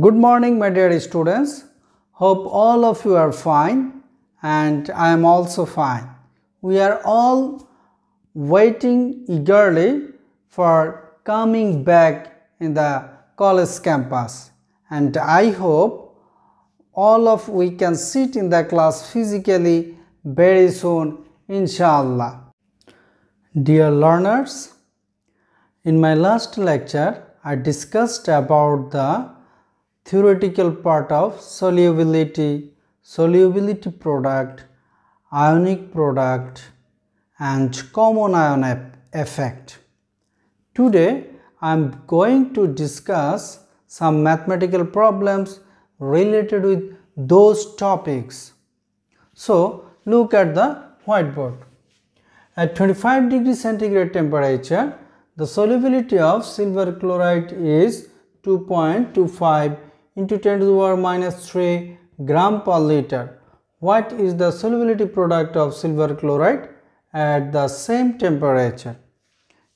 Good morning, my dear students. Hope all of you are fine and I am also fine. We are all waiting eagerly for coming back in the college campus, and I hope all of we can sit in the class physically very soon, inshallah. Dear learners, in my last lecture I discussed about the theoretical part of solubility product, ionic product and common ion effect. Today I am going to discuss some mathematical problems related with those topics. So look at the whiteboard. At 25 degrees centigrade temperature, the solubility of silver chloride is 2.25 into 10 to the power minus 3 gram per liter. What is the solubility product of silver chloride at the same temperature?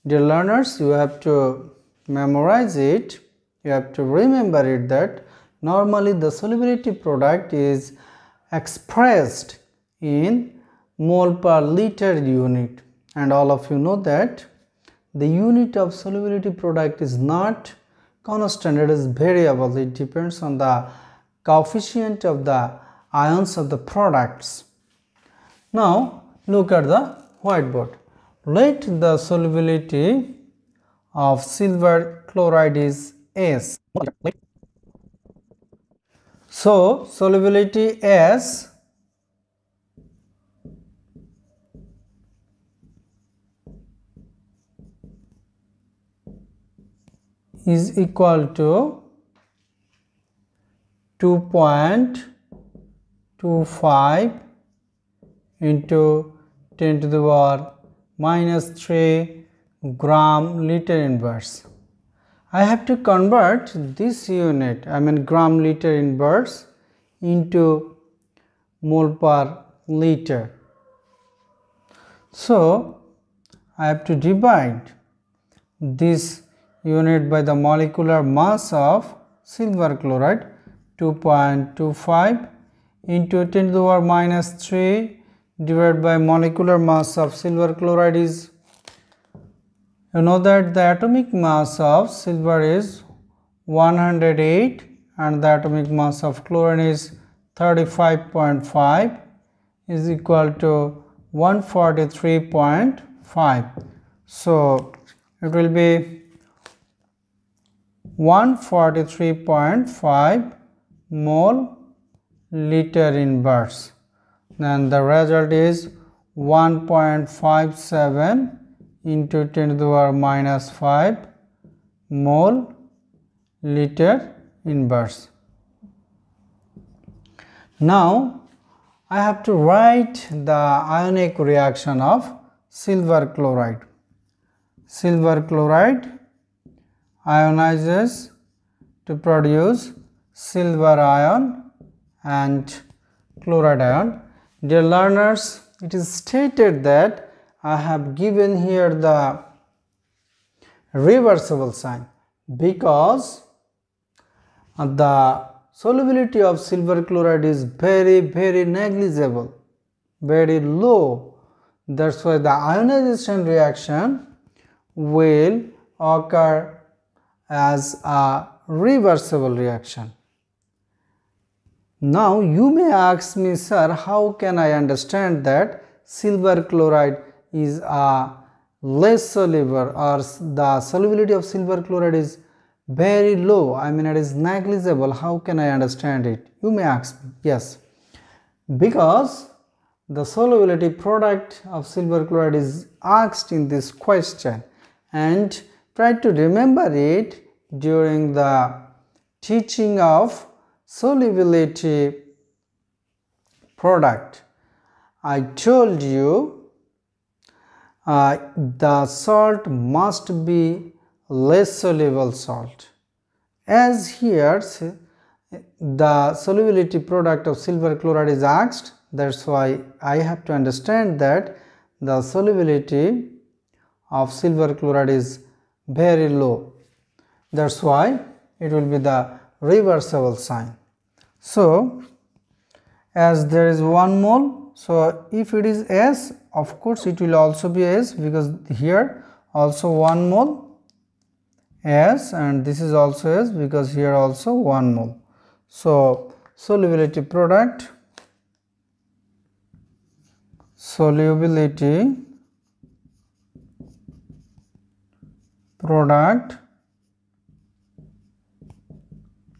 Dear learners, you have to memorize it. You have to remember it that normally the solubility product is expressed in mole per liter unit, and all of you know that the unit of solubility product is not constant, it is variable. It depends on the coefficient of the ions of the products. Now look at the whiteboard. Let the solubility of silver chloride is S. So solubility S is equal to 2.25 into 10 to the power minus 3 gram liter inverse. I have to convert this unit, gram liter inverse, into mole per liter. So I have to divide this unit by the molecular mass of silver chloride. 2.25 into 10 to the power minus 3 divided by molecular mass of silver chloride is, you know that the atomic mass of silver is 108 and the atomic mass of chlorine is 35.5 is equal to 143.5. So it will be 143.5 mole liter inverse. Then the result is 1.57 into 10 to the power minus 5 mole liter inverse. Now I have to write the ionic reaction of silver chloride. Silver chloride ionizes to produce silver ion and chloride ion. Dear learners, it is stated that I have given here the reversible sign because the solubility of silver chloride is very negligible, very low. That's why the ionization reaction will occur as a reversible reaction. Now you may ask me, sir, how can I understand that silver chloride is a less soluble, or the solubility of silver chloride is very low, it is negligible? How can I understand it? You may ask me. Yes, because the solubility product of silver chloride is asked in this question, and try to remember it during the teaching of solubility product. I told you the salt must be less soluble salt. As here the solubility product of silver chloride is asked, that's why I have to understand that the solubility of silver chloride is very low. That's why it will be the reversible sign. So as there is 1 mole, so if it is S, of course it will also be S, because here also 1 mole S, and this is also S because here also 1 mole. So solubility product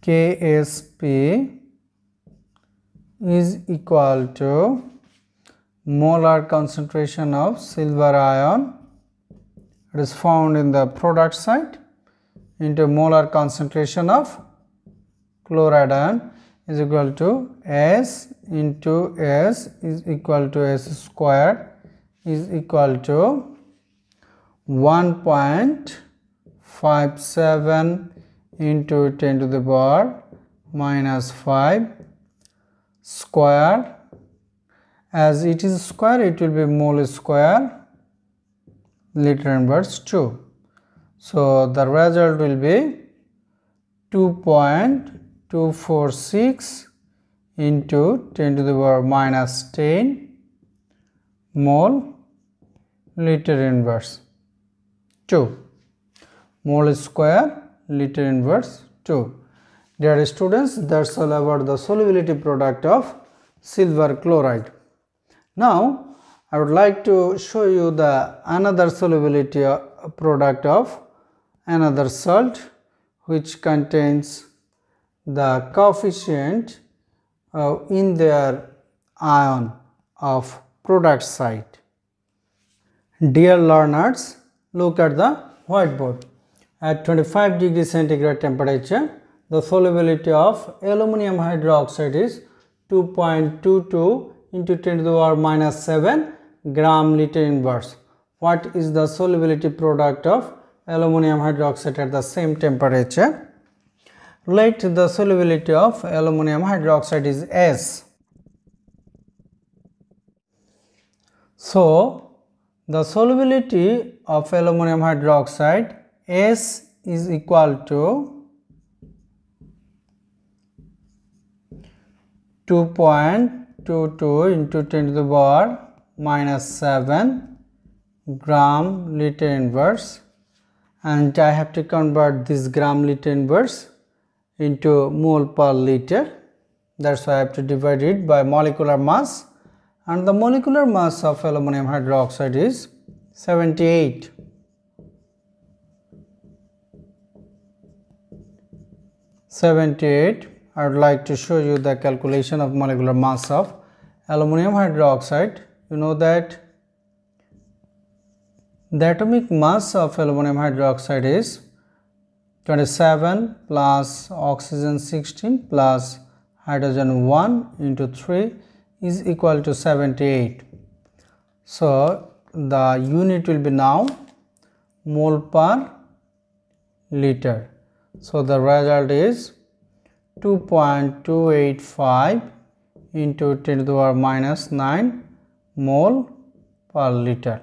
KSP is equal to molar concentration of silver ion, it is found in the product side, into molar concentration of chloride ion is equal to S into S is equal to S square is equal to 1.57 into 10 to the power minus 5 square. As it is square, it will be mole square liter inverse 2. So the result will be 2.246 into 10 to the power minus 10 mole liter inverse 2, mole square liter inverse 2. Dear students, that's all about the solubility product of silver chloride. Now I would like to show you the another solubility product of another salt, which contains the coefficient in their ion of product side. Dear learners, look at the whiteboard. At 25 degree centigrade temperature, the solubility of aluminum hydroxide is 2.22 into 10 to the power minus 7 gram liter inverse. What is the solubility product of aluminum hydroxide at the same temperature? Let the solubility of aluminum hydroxide is S. So the solubility of aluminum hydroxide S is equal to 2.22 into 10 to the power minus 7 gram liter inverse, and I have to convert this gram liter inverse into mole per liter. That's why I have to divide it by molecular mass, and the molecular mass of aluminum hydroxide is 78. I would like to show you the calculation of molecular mass of aluminum hydroxide. You know that the atomic mass of aluminum hydroxide is 27 plus oxygen 16 plus hydrogen 1 into 3 is equal to 78. So the unit will be now mole per liter. So the result is 2.285 into 10 to the power minus 9 mole per liter.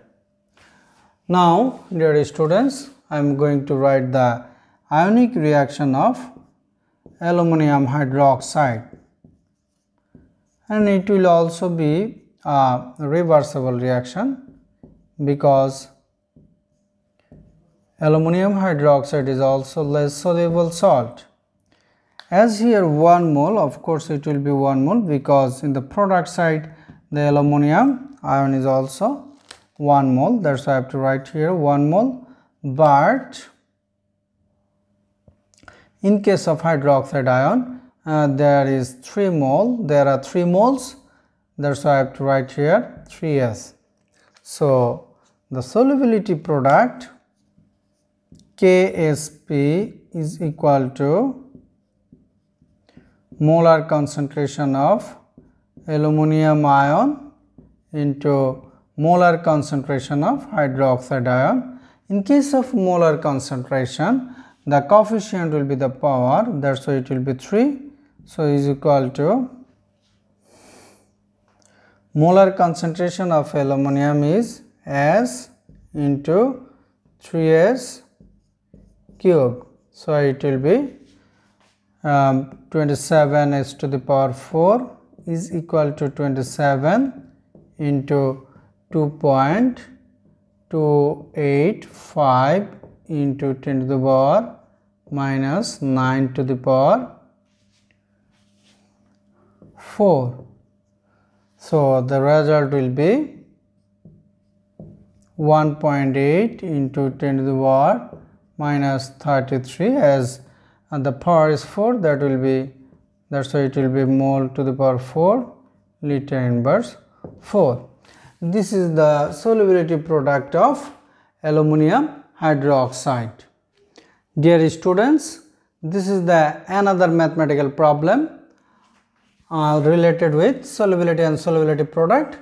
Now, dear students, I am going to write the ionic reaction of aluminum hydroxide, and it will also be a reversible reaction because aluminum hydroxide is also less soluble salt. As here 1 mole, of course it will be 1 mole because in the product side the aluminum ion is also 1 mole. That's why I have to write here 1 mole. But in case of hydroxide ion, there is 3 mole. There are 3 moles. That's why I have to write here 3s. So the solubility product KSP is equal to molar concentration of aluminum ion into molar concentration of hydroxide ion. In case of molar concentration, the coefficient will be the power, that's why it will be 3. So is equal to molar concentration of aluminum is S into 3s cube. So it will be 27 s to the power 4 is equal to 27 into 2.285 into 10 to the power minus 9 to the power 4. So the result will be 1.8 into 10 to the power minus 33, as the power is 4, that's why it will be mole to the power 4 liter inverse 4. This is the solubility product of aluminum hydroxide. Dear students, this is another mathematical problem related with solubility and solubility product.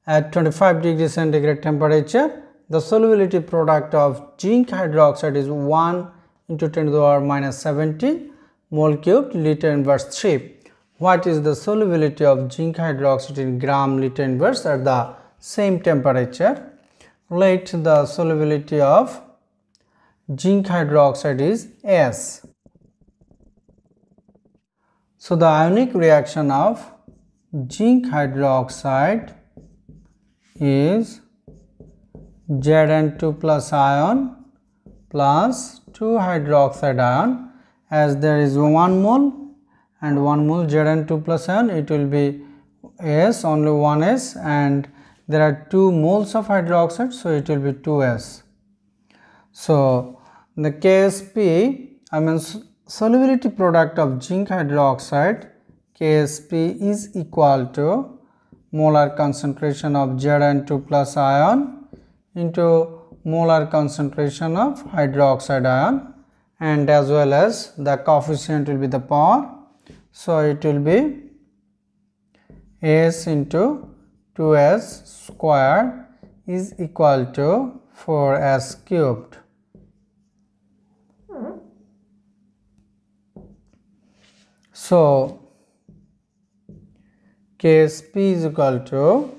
At 25 degrees centigrade temperature, the solubility product of zinc hydroxide is 1 into 10 to the power minus 70 mole cubed liter inverse 3. What is the solubility of zinc hydroxide in gram liter inverse at the same temperature? Let the solubility of zinc hydroxide is S. So the ionic reaction of zinc hydroxide is Zn2 plus ion plus 2 hydroxide ion. As there is 1 mole and 1 mole Zn2 plus ion, it will be S, only 1 S, and there are 2 moles of hydroxide, so it will be 2S. So the KSP, solubility product of zinc hydroxide, KSP is equal to molar concentration of Zn2 plus ion into molar concentration of hydroxide ion, and as well as the coefficient will be the power, so it will be S into 2S squared is equal to 4S cubed. So KSP is equal to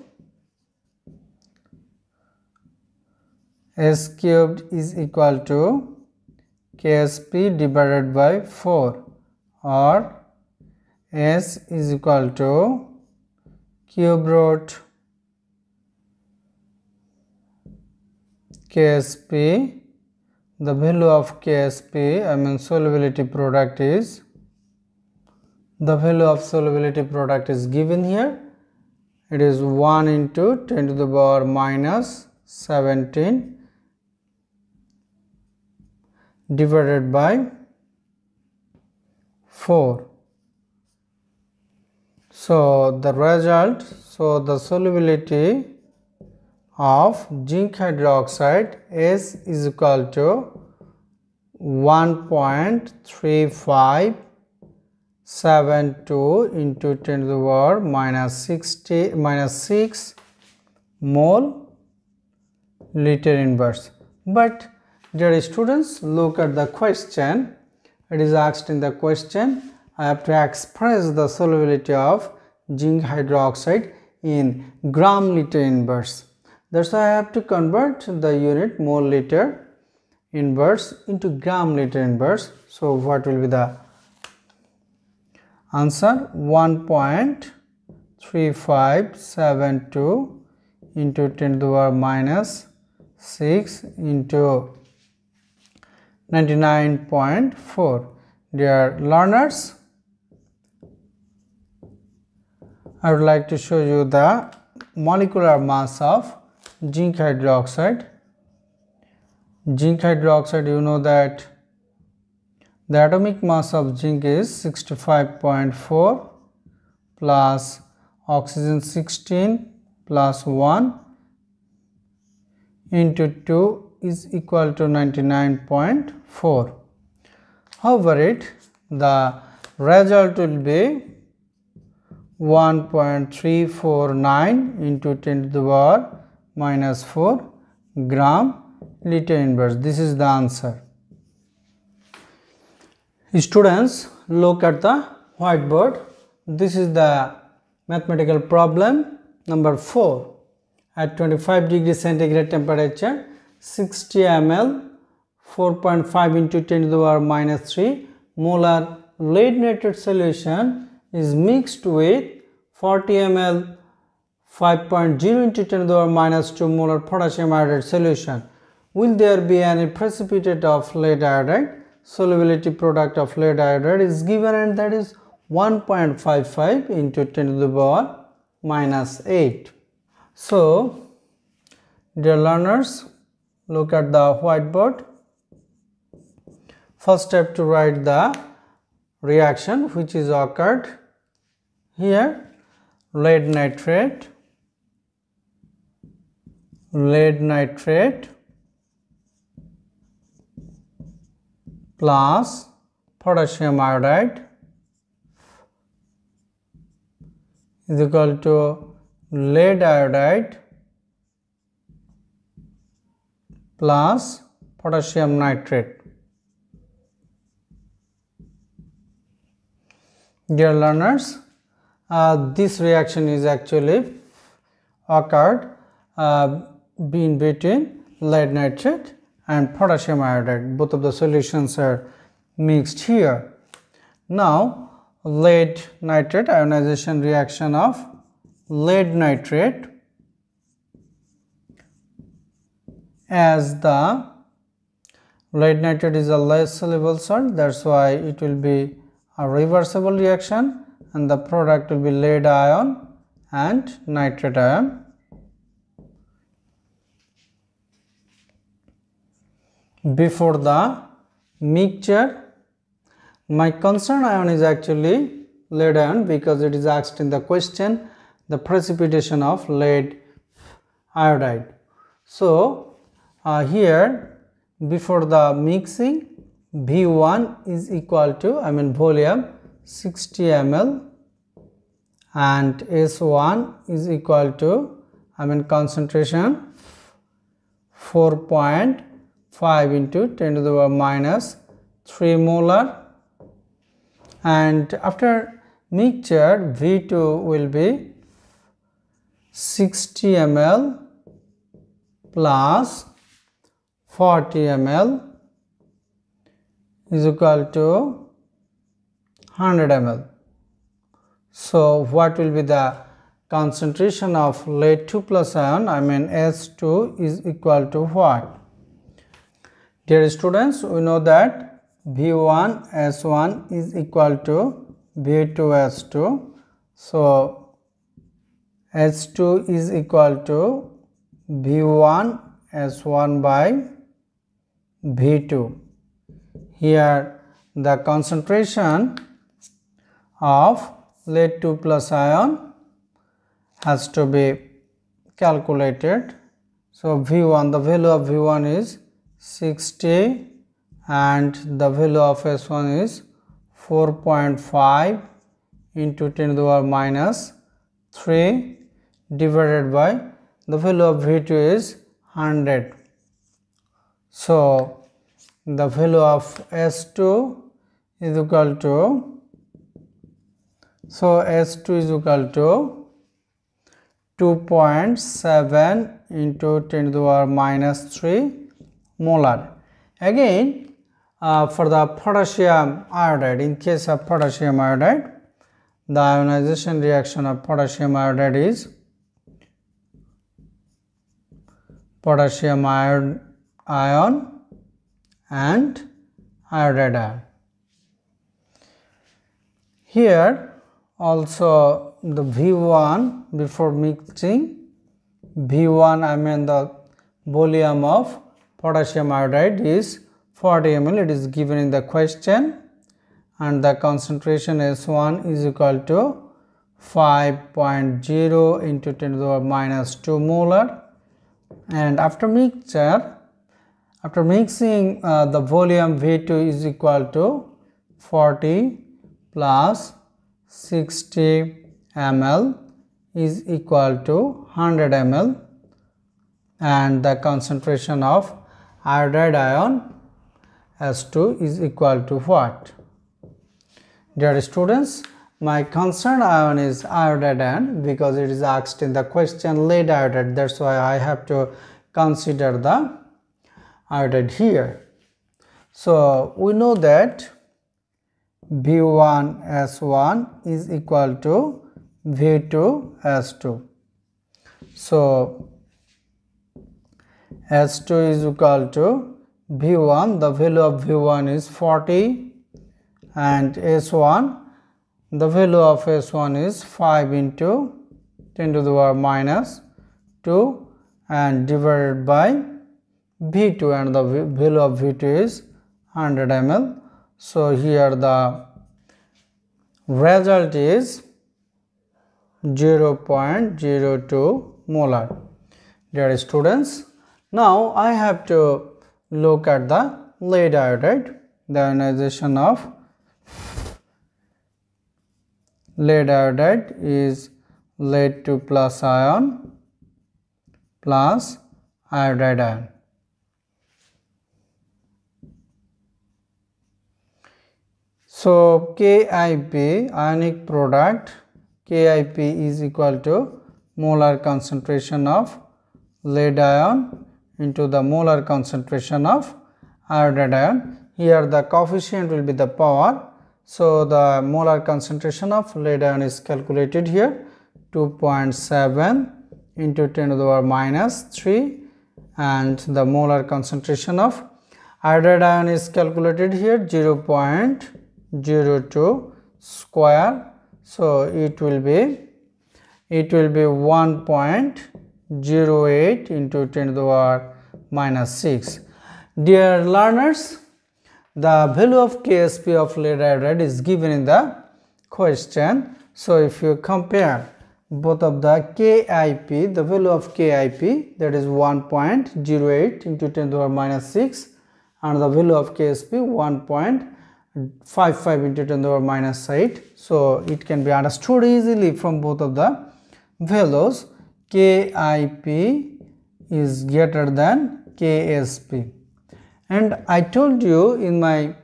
S cubed is equal to KSP divided by 4, or S is equal to cube root KSP. The value of KSP, solubility product is, the value of solubility product is given here. It is 1 into 10 to the power minus 17 divided by 4. So the result, the solubility of zinc hydroxide S is equal to 1.3572 into 10 to the power minus 6 mole liter inverse. But dear students, look at the question. It is asked in the question, I have to express the solubility of zinc hydroxide in gram liter inverse. That's why I have to convert the unit mole liter inverse into gram liter inverse. So what will be the answer? 1.3572 into 10 to the power minus 6 into 99.4. Dear learners, I would like to show you the molecular mass of zinc hydroxide. Zinc hydroxide, you know that the atomic mass of zinc is 65.4 plus oxygen 16 plus 1 into 2 is equal to 99.4. However, the result will be 1.349 into 10 to the power minus 4 gram liter inverse. This is the answer. Students, look at the whiteboard. This is the mathematical problem number 4. At 25 degrees centigrade temperature, 60 ml 4.5 into 10 to the power minus 3 molar lead nitrate solution is mixed with 40 ml 5.0 into 10 to the power minus 2 molar potassium iodide solution, will there be any precipitate of lead iodide? Solubility product of lead iodide is given, and that is 1.55 into 10 to the power minus 8. So, dear learners, look at the whiteboard. First step to write the reaction which is occurred here. Lead nitrate plus potassium iodide is equal to lead iodide plus potassium nitrate. Dear learners, this reaction is actually occurred in between lead nitrate and potassium iodide. Both of the solutions are mixed here. Now, lead nitrate ionization reaction of lead nitrate, as the lead nitrate is a less soluble salt, that's why it will be a reversible reaction, and the product will be lead ion and nitrate ion. Before the mixture, my concern ion is actually lead ion, because it is asked in the question the precipitation of lead iodide. So, here before the mixing, V1 is equal to, volume 60 ml, and S1 is equal to, concentration 4.5 into 10 to the power minus 3 molar, and after mixture V2 will be 60 ml plus 40 ml is equal to 100 ml. So, what will be the concentration of lead 2 plus ion, S2 is equal to what? Dear students, we know that V1 S1 is equal to V2 S2. So, S2 is equal to V1 S1 by V2. Here the concentration of lead 2 plus ion has to be calculated. So, V1, the value of V1 is 60 and the value of S1 is 4.5 into 10 to the power minus 3 divided by the value of V2 is 100. So, the value of S2 is equal to, S2 is equal to 2.7 into 10 to the power minus 3 molar. Again, for the potassium iodide, in case of potassium iodide, the ionization reaction of potassium iodide is potassium ion and iodide ion. Here also the V1 before mixing, V1 the volume of potassium iodide is 40 ml, it is given in the question, and the concentration S1 is equal to 5.0 into 10 to the power minus 2 molar, and after mixing the volume V2 is equal to 40 plus 60 ml is equal to 100 ml, and the concentration of iodide ion S2 is equal to what? Dear students, my concerned ion is iodide ion, because it is asked in the question lead iodide, that's why I have to consider the iodide here. So, we know that V1S1 is equal to V2S2. So S2 is equal to V1, the value of V1 is 40, and S1, the value of S1 is 5 into 10 to the power minus 2 and divided by V2, and the value of V2 is 100 ml. So here the result is 0.02 molar. Dear students, now I have to look at the lead iodide. The ionization of lead iodide is lead 2 plus ion plus iodide ion. So KIP, ionic product, KIP is equal to molar concentration of lead ion into the molar concentration of iodide ion. Here the coefficient will be the power. So the molar concentration of lead ion is calculated here, 2.7 into 10 to the power minus 3, and the molar concentration of iodide ion is calculated here, 0.02 square. So it will be 1.08 into 10 to the power minus 6. Dear learners, the value of Ksp of lead iodide is given in the question. So if you compare both of the KIP, the value of KIP, that is 1.08 into 10 to the power minus 6, and the value of Ksp 1.55 into 10 to the power minus 8. So it can be understood easily from both of the values. KIP is greater than Ksp. And I told you in my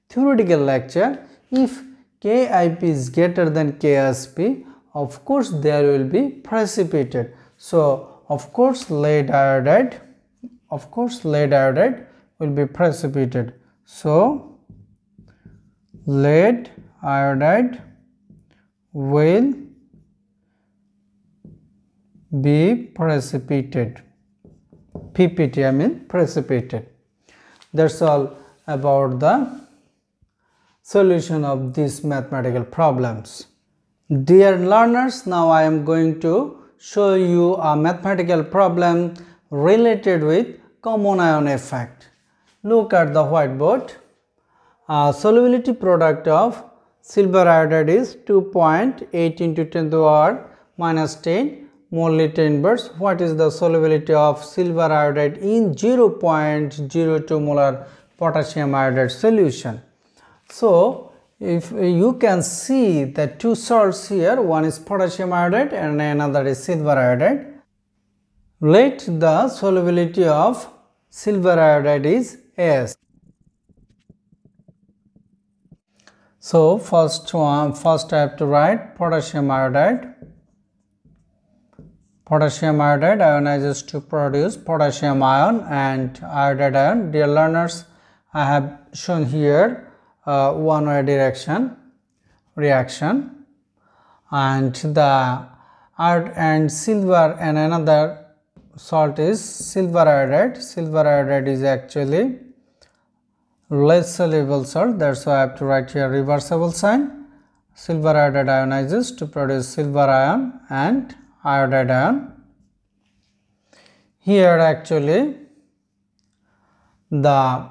theoretical lecture, if KIP is greater than Ksp, of course there will be precipitate. So of course lead iodide will be precipitated. So lead iodide will be precipitated. PPT, I mean precipitated. That's all about the solution of these mathematical problems. Dear learners, now I am going to show you a mathematical problem related with common ion effect. Look at the whiteboard. Solubility product of silver iodide is 2.8 into 10 to the power minus 10 molybdenum inverse. What is the solubility of silver iodide in 0.02 molar potassium iodide solution? So if you can see the two salts here, one is potassium iodide and another is silver iodide. Let the solubility of silver iodide is S. So first I have to write potassium iodide. Potassium iodide ionizes to produce potassium ion and iodide ion. Dear learners, I have shown here one-way reaction, and silver and another salt is silver iodide. Silver iodide is actually less soluble salt, that's why I have to write here reversible sign. Silver iodide ionizes to produce silver ion and iodide ion. Here actually the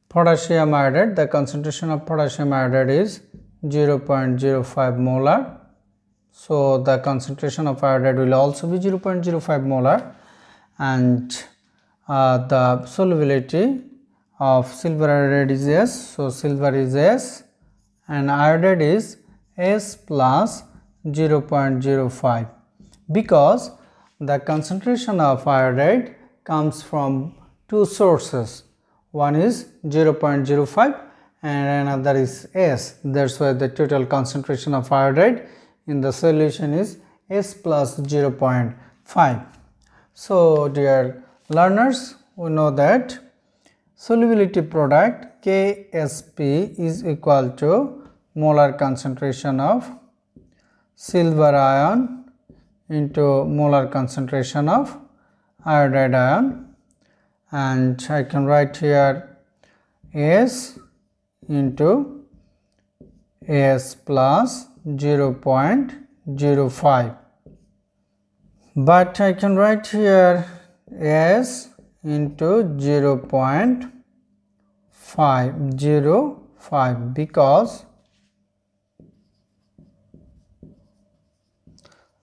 potassium iodide, the concentration of potassium iodide is 0.05 molar. So the concentration of iodide will also be 0.05 molar, and the solubility of silver iodide is S. So silver is S and iodide is S plus 0.05, because the concentration of iodide comes from two sources. One is 0.05 and another is S. That's why the total concentration of iodide in the solution is S plus 0.5. So dear learners, we know that solubility product Ksp is equal to molar concentration of silver ion into molar concentration of iodide ion, and I can write here S into S plus 0.05, but I can write here S into 0.505 because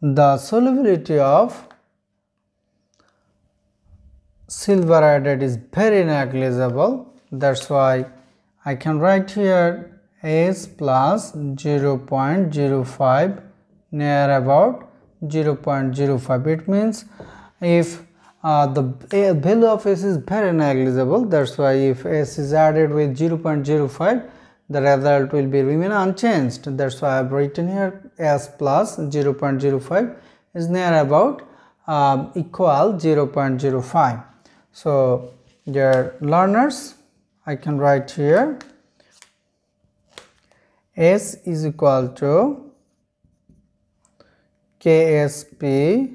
the solubility of silver iodide is very negligible. That's why I can write here S plus 0.05 near about 0.05. It means if the value of S is very negligible, that's why if S is added with 0.05, the result will be remain unchanged. That's why I have written here S plus 0.05 is near about equal 0.05. So dear learners, I can write here S is equal to Ksp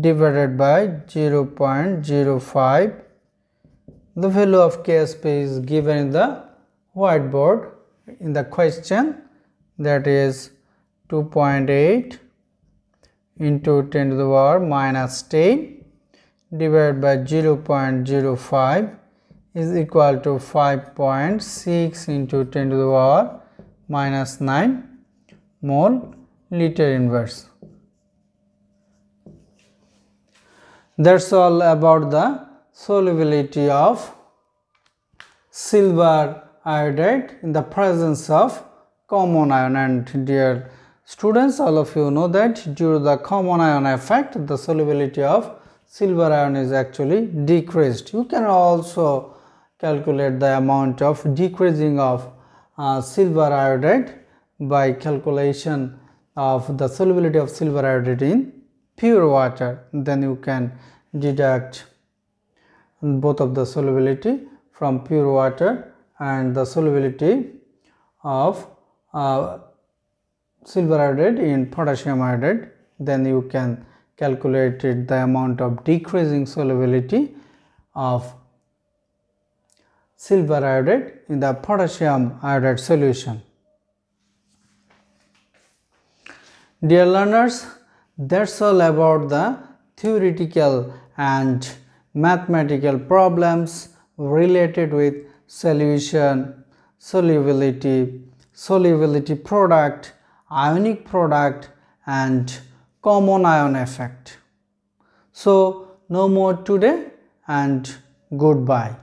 divided by 0.05. The value of Ksp is given in the whiteboard in the question, that is 2.8 into 10 to the power minus 10 divided by 0.05 is equal to 5.6 into 10 to the power minus 9 mole liter inverse. That's all about the solubility of silver iodide in the presence of common ion. And dear students, all of you know that due to the common ion effect, the solubility of silver ion is actually decreased. You can also calculate the amount of decreasing of silver iodide by calculation of the solubility of silver iodide in pure water. Then you can deduct both of the solubility from pure water and the solubility of silver iodide in potassium iodide. Then you can calculate the amount of decreasing solubility of silver iodide in the potassium iodide solution. Dear learners, that's all about the theoretical and mathematical problems related with solution, solubility, solubility product, ionic product and common ion effect. So no more today and goodbye.